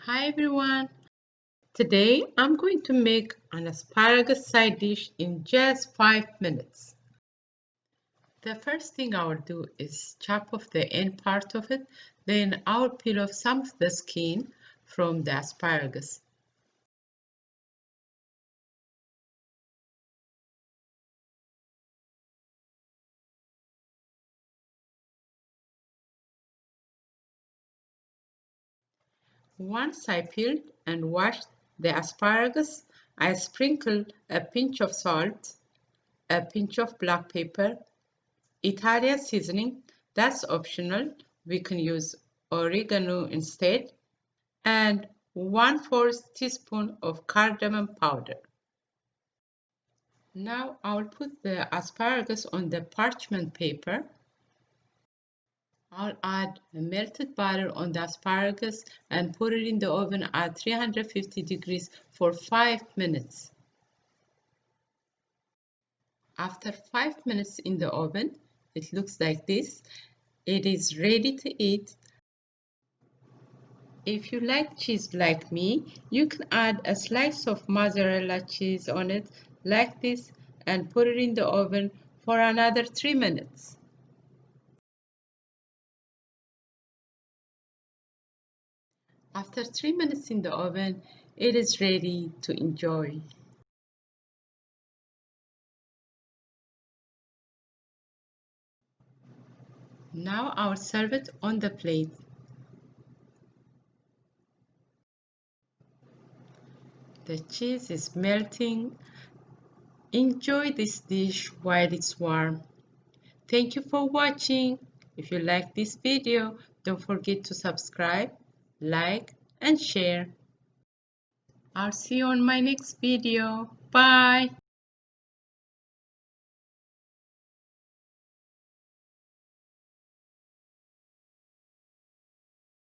Hi everyone! Today I'm going to make an asparagus side dish in just 5 minutes. The first thing I will do is chop off the end part of it, then I'll peel off some of the skin from the asparagus. Once I peeled and washed the asparagus, I sprinkled a pinch of salt, a pinch of black pepper, Italian seasoning, that's optional, we can use oregano instead, and 1/4 teaspoon of cardamom powder. Now I'll put the asparagus on the parchment paper. I'll add a melted butter on the asparagus and put it in the oven at 350 degrees for 5 minutes. After 5 minutes in the oven, it looks like this. It is ready to eat. If you like cheese like me, you can add a slice of mozzarella cheese on it like this and put it in the oven for another 3 minutes. After 3 minutes in the oven, it is ready to enjoy. Now I'll serve it on the plate. The cheese is melting. Enjoy this dish while it's warm. Thank you for watching. If you like this video, don't forget to subscribe, like, and share. I'll see you on my next video. Bye.